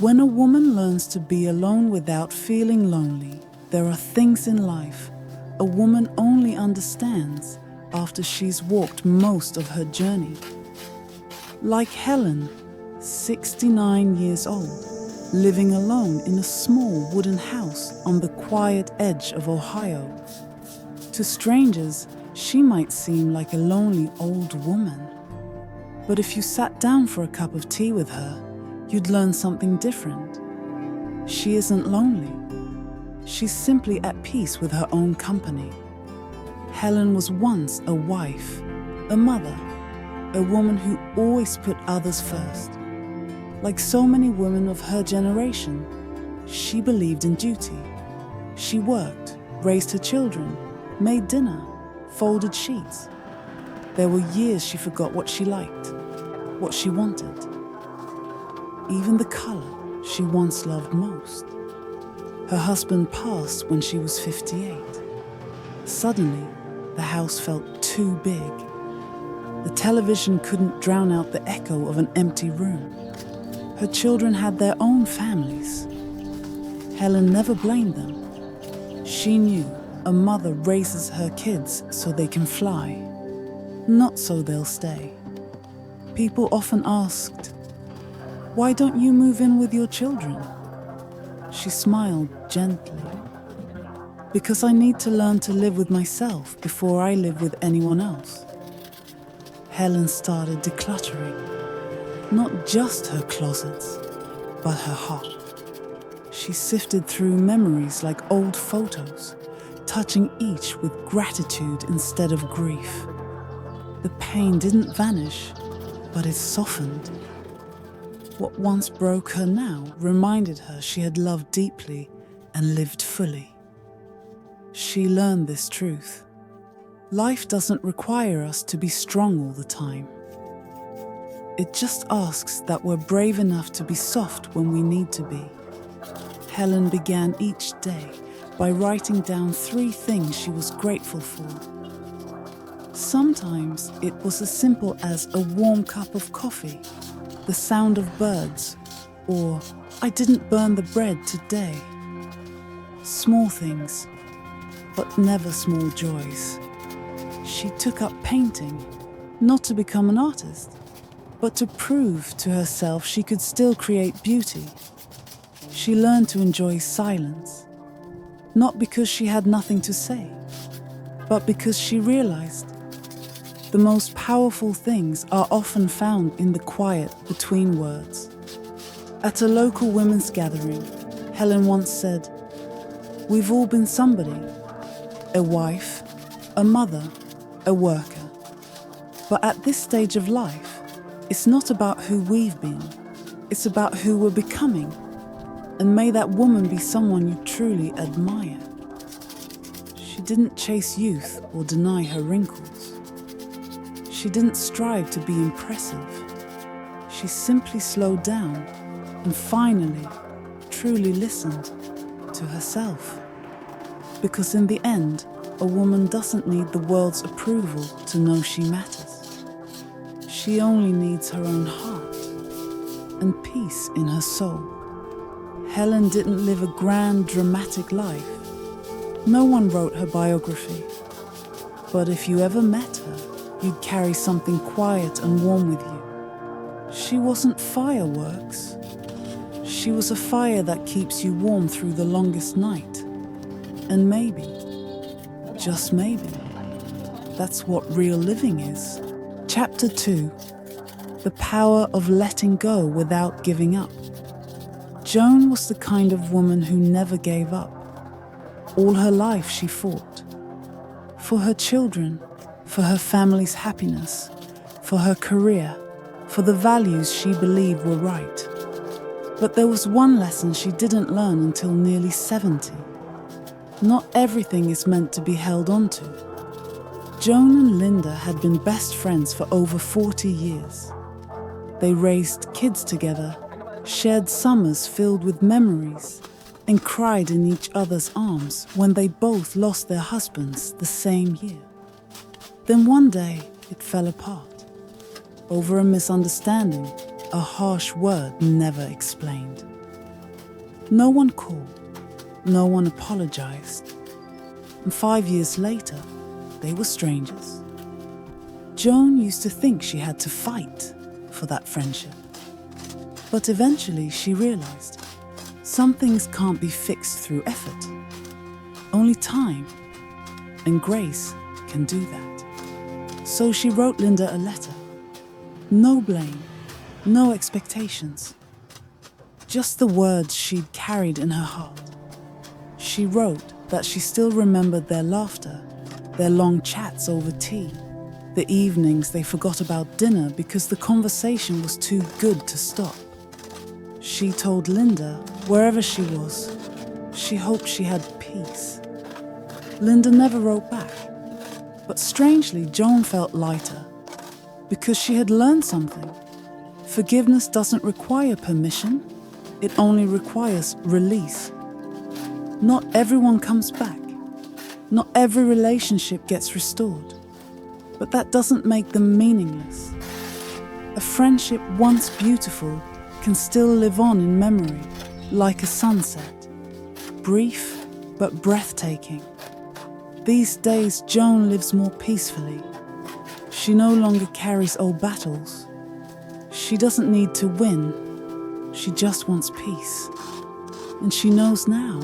When a woman learns to be alone without feeling lonely, there are things in life a woman only understands after she's walked most of her journey. Like Helen, 69 years old, living alone in a small wooden house on the quiet edge of Ohio. To strangers, she might seem like a lonely old woman. But if you sat down for a cup of tea with her, you'd learn something different. She isn't lonely. She's simply at peace with her own company. Helen was once a wife, a mother, a woman who always put others first. Like so many women of her generation, she believed in duty. She worked, raised her children, made dinner, folded sheets. There were years she forgot what she liked, what she wanted. Even the color she once loved most. Her husband passed when she was 58. Suddenly, the house felt too big. The television couldn't drown out the echo of an empty room. Her children had their own families. Helen never blamed them. She knew a mother raises her kids so they can fly, not so they'll stay. People often asked, "Why don't you move in with your children?" She smiled gently. "Because I need to learn to live with myself before I live with anyone else." Helen started decluttering, not just her closets, but her heart. She sifted through memories like old photos, touching each with gratitude instead of grief. The pain didn't vanish, but it softened. What once broke her now reminded her she had loved deeply and lived fully. She learned this truth. Life doesn't require us to be strong all the time. It just asks that we're brave enough to be soft when we need to be. Helen began each day by writing down 3 things she was grateful for. Sometimes it was as simple as a warm cup of coffee, the sound of birds, or "I didn't burn the bread today." Small things, but never small joys. She took up painting, not to become an artist, but to prove to herself she could still create beauty. She learned to enjoy silence, not because she had nothing to say, but because she realized the most powerful things are often found in the quiet between words. At a local women's gathering, Helen once said, "We've all been somebody, a wife, a mother, a worker. But at this stage of life, it's not about who we've been, it's about who we're becoming. And may that woman be someone you truly admire." She didn't chase youth or deny her wrinkles. She didn't strive to be impressive. She simply slowed down and finally, truly listened to herself. Because in the end, a woman doesn't need the world's approval to know she matters. She only needs her own heart and peace in her soul. Helen didn't live a grand, dramatic life. No one wrote her biography. But if you ever met her, you'd carry something quiet and warm with you. She wasn't fireworks. She was a fire that keeps you warm through the longest night. And maybe, just maybe, that's what real living is. Chapter 2. The power of letting go without giving up. Joan was the kind of woman who never gave up. All her life she fought. For her children, for her family's happiness, for her career, for the values she believed were right. But there was one lesson she didn't learn until nearly 70. Not everything is meant to be held onto. Joan and Linda had been best friends for over 40 years. They raised kids together, shared summers filled with memories, and cried in each other's arms when they both lost their husbands the same year. Then one day, it fell apart. Over a misunderstanding, a harsh word never explained. No one called, no one apologized. And 5 years later, they were strangers. Joan used to think she had to fight for that friendship. But eventually she realized some things can't be fixed through effort. Only time and grace can do that. So she wrote Linda a letter. No blame, no expectations. Just the words she'd carried in her heart. She wrote that she still remembered their laughter, their long chats over tea, the evenings they forgot about dinner because the conversation was too good to stop. She told Linda, wherever she was, she hoped she had peace. Linda never wrote back, but strangely Joan felt lighter because she had learned something. Forgiveness doesn't require permission, it only requires release. Not everyone comes back. Not every relationship gets restored. But that doesn't make them meaningless. A friendship once beautiful can still live on in memory, like a sunset. Brief, but breathtaking. These days, Joan lives more peacefully. She no longer carries old battles. She doesn't need to win. She just wants peace. And she knows now,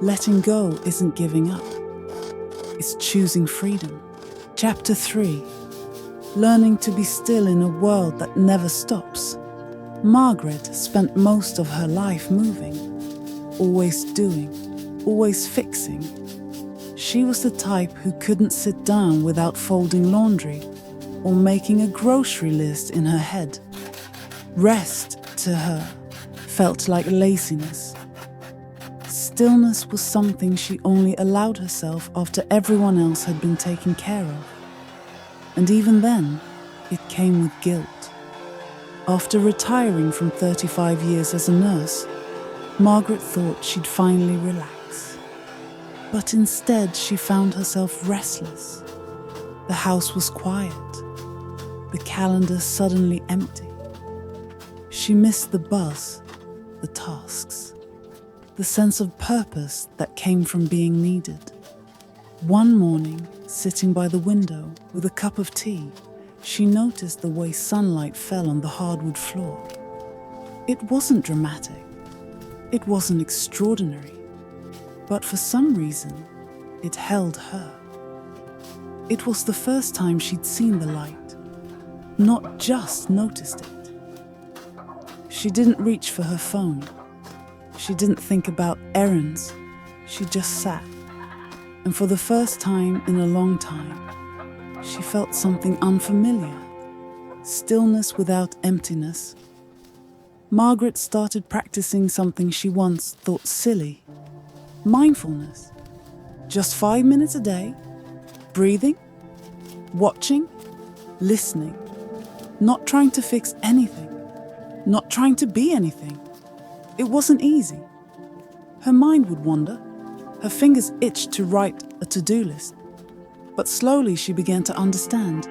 letting go isn't giving up. It's choosing freedom. Chapter 3. Learning to be still in a world that never stops. Margaret spent most of her life moving, always doing, always fixing. She was the type who couldn't sit down without folding laundry or making a grocery list in her head. Rest, to her, felt like laziness. Stillness was something she only allowed herself after everyone else had been taken care of. And even then, it came with guilt. After retiring from 35 years as a nurse, Margaret thought she'd finally relax. But instead, she found herself restless. The house was quiet. The calendar suddenly empty. She missed the buzz, the tasks, the sense of purpose that came from being needed. One morning, sitting by the window with a cup of tea, she noticed the way sunlight fell on the hardwood floor. It wasn't dramatic. It wasn't extraordinary. But for some reason, it held her. It was the first time she'd seen the light, not just noticed it. She didn't reach for her phone. She didn't think about errands. She just sat. And for the first time in a long time, she felt something unfamiliar. Stillness without emptiness. Margaret started practicing something she once thought silly. Mindfulness. Just 5 minutes a day. Breathing. Watching. Listening. Not trying to fix anything. Not trying to be anything. It wasn't easy. Her mind would wander. Her fingers itched to write a to-do list. But slowly she began to understand.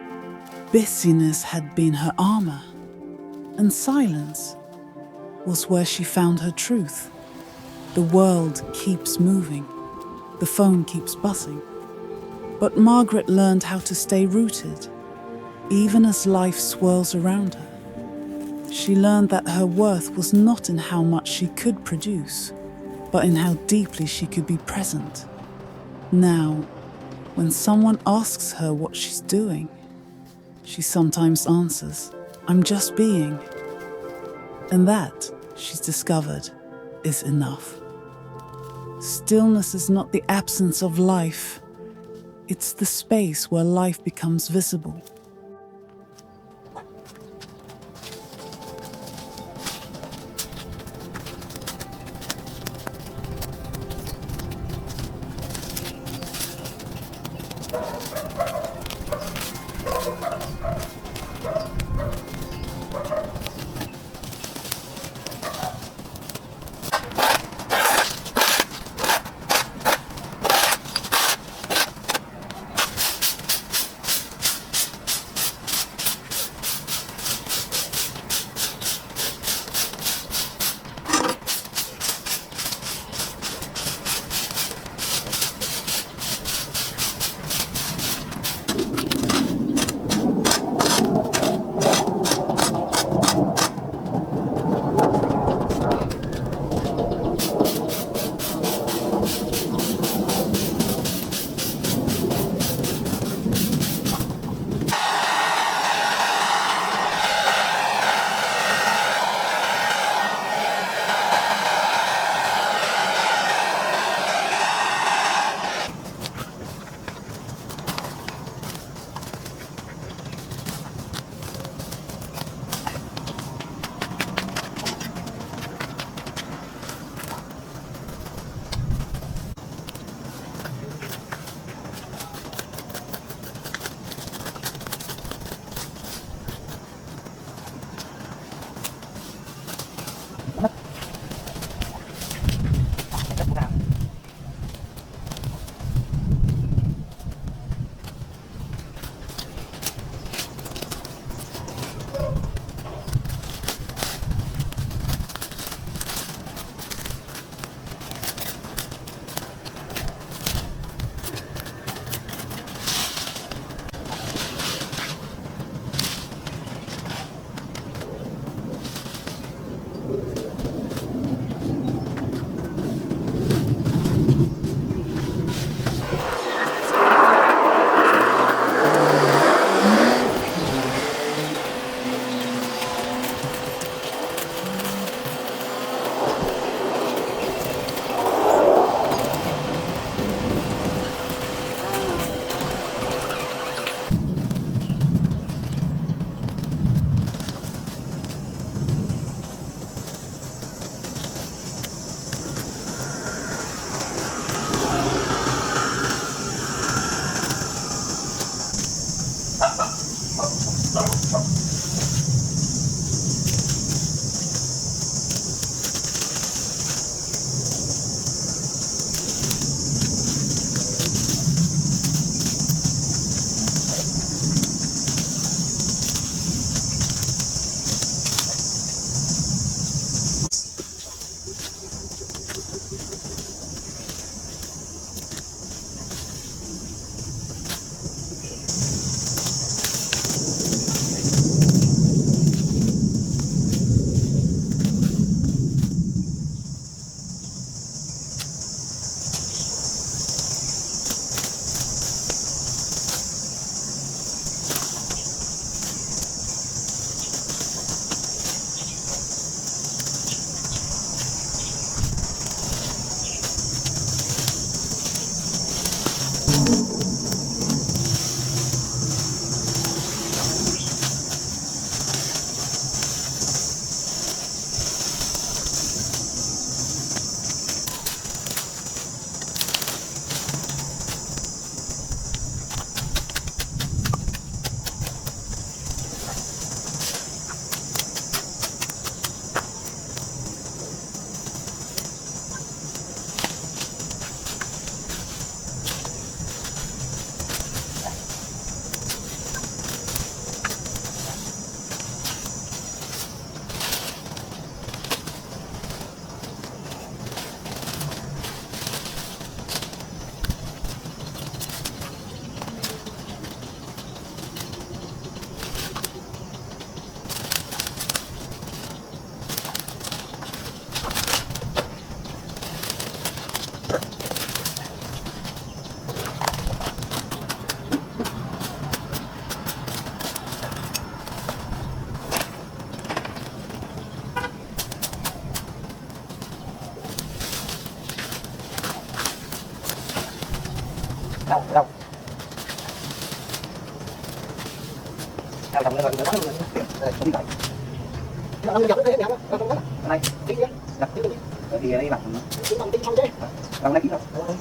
Busyness had been her armor. And silence was where she found her truth. The world keeps moving. The phone keeps buzzing. But Margaret learned how to stay rooted, even as life swirls around her. She learned that her worth was not in how much she could produce, but in how deeply she could be present. Now, when someone asks her what she's doing, she sometimes answers, "I'm just being." And that, she's discovered, is enough. Stillness is not the absence of life. It's the space where life becomes visible. Đâu, đâu. Đâu, đồng lên rồi, rồi, cũng vậy. Nó dọc cái này không? Không có. Này, tí nhé. Đặt tí đi. Rồi thì đây bạn. Chúng mình tí không chứ. Đâu này tí đâu.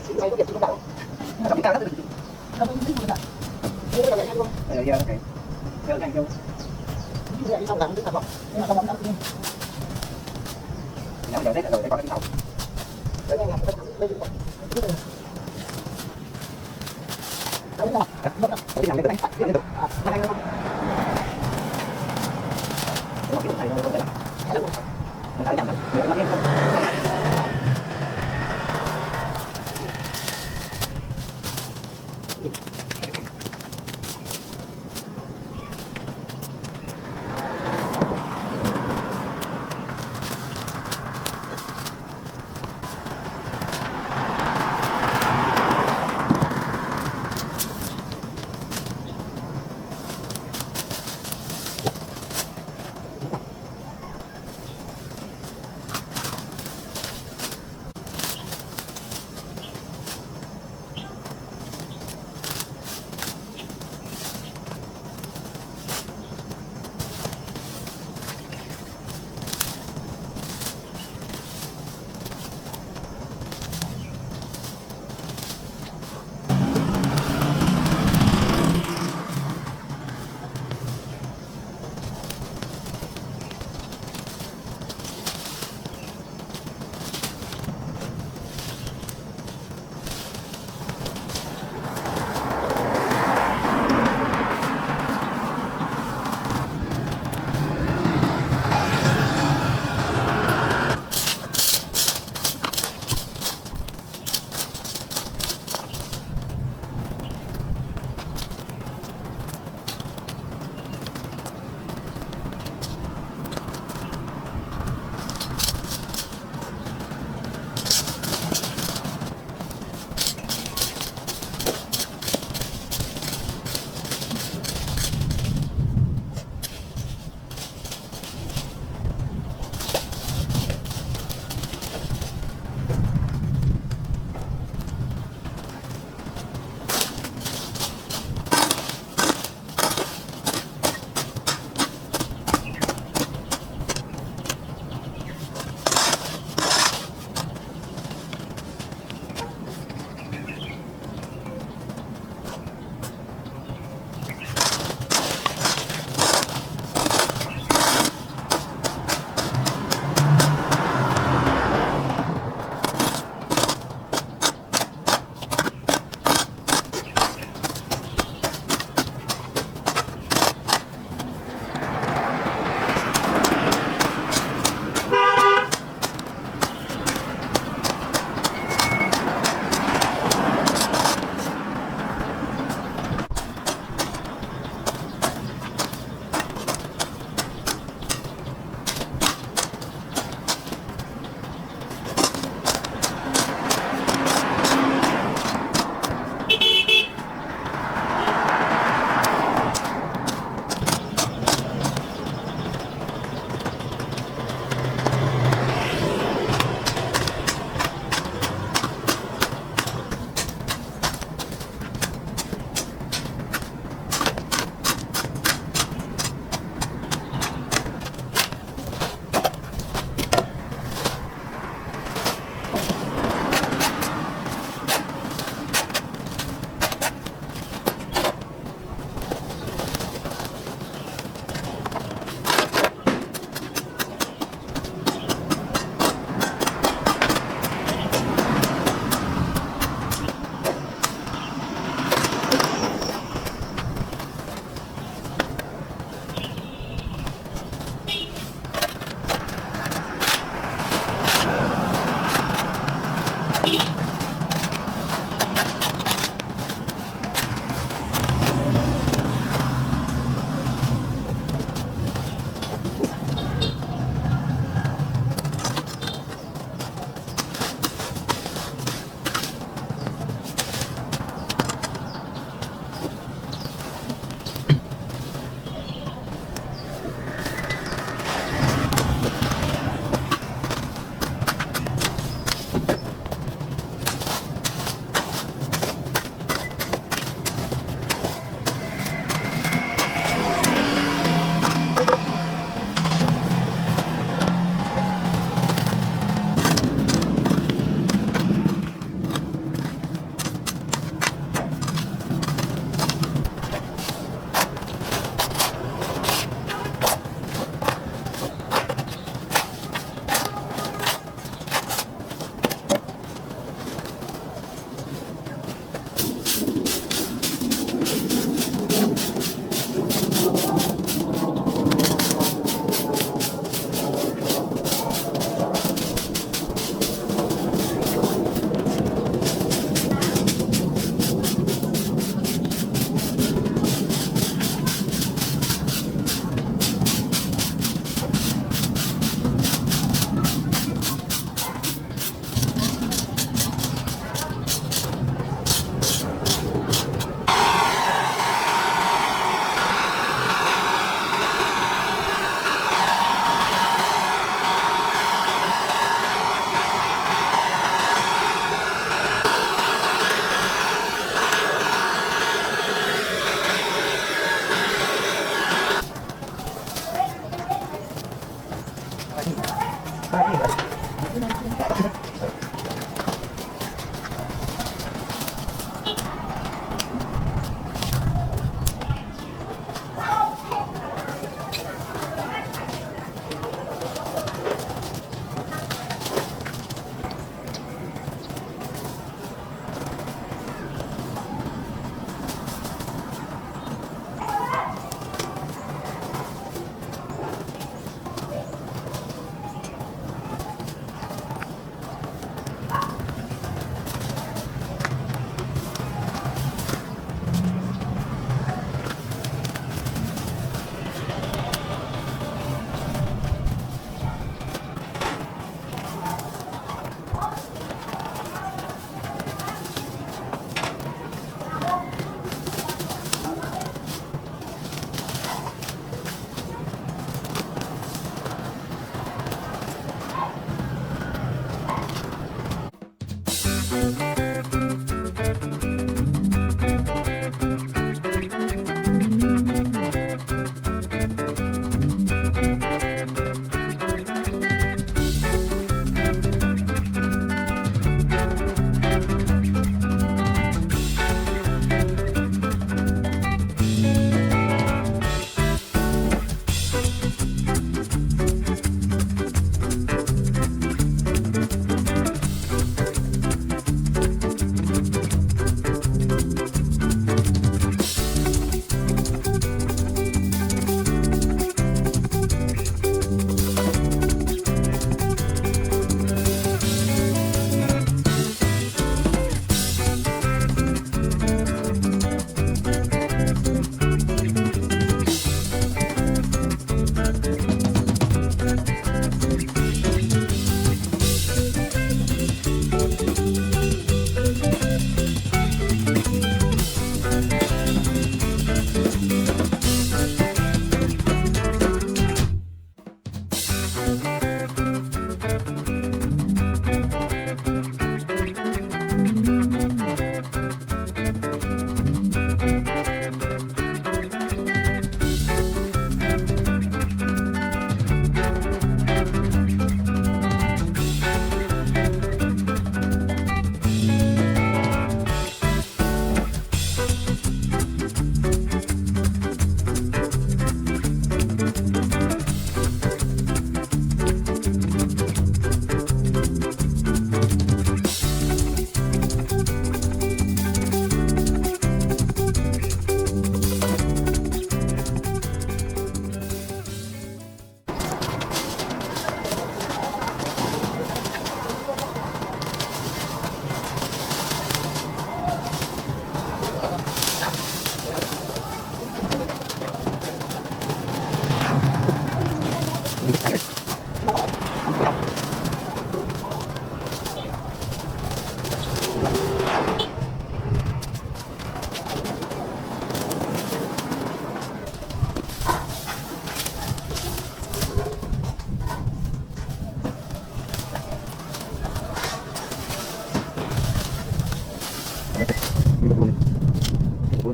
Chúng này có việc chúng đâu. Nó cầm cái cao đó. Không có tí không được. Đây là cái không? Đây là cái. Đây là cái không? Cái này xong làm cái thật không? Nhưng mà không bấm đâu. Nó giờ đấy là rồi để coi cái đầu. Đấy là cái đây được. Đâu đó. Cái nằm đây đấy. Tiếp tục. Đây không? Nó cái này nó có thể. Nó phải làm được. Nó yên không?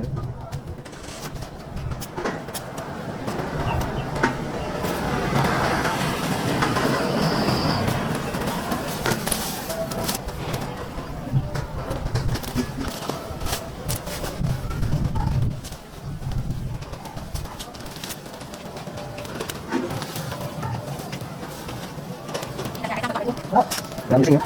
nữa. Đó, làm gì nữa?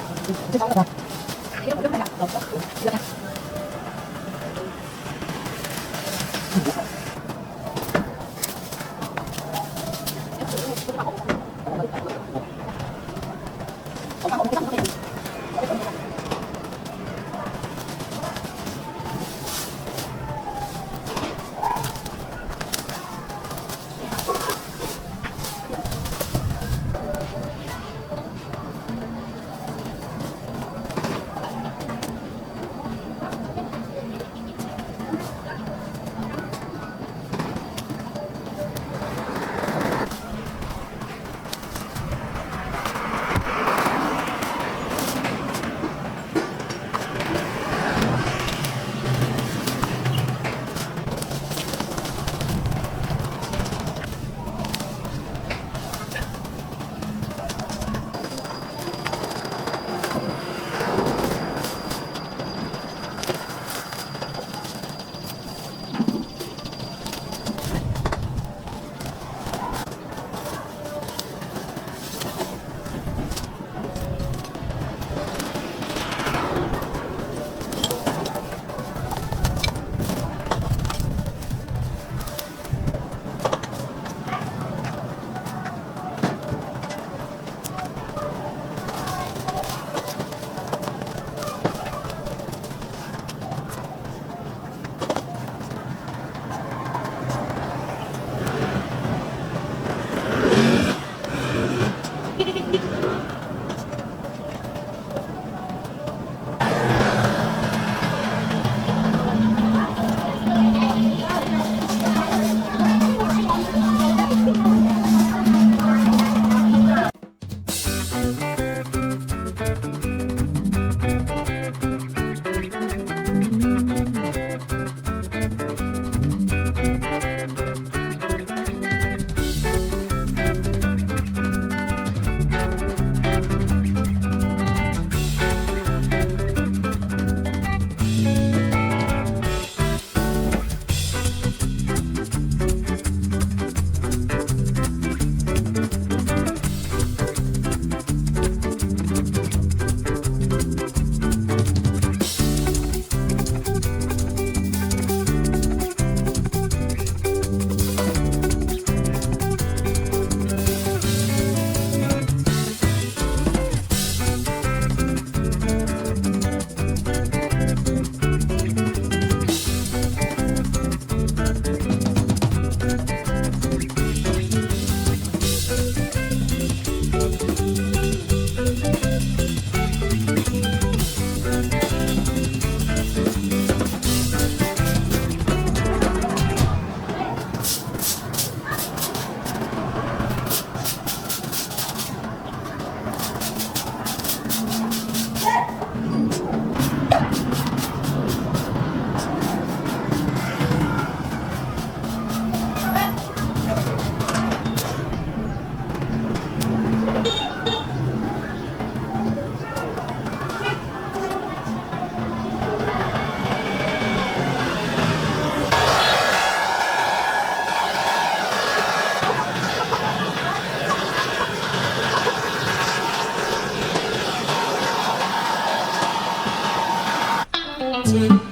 to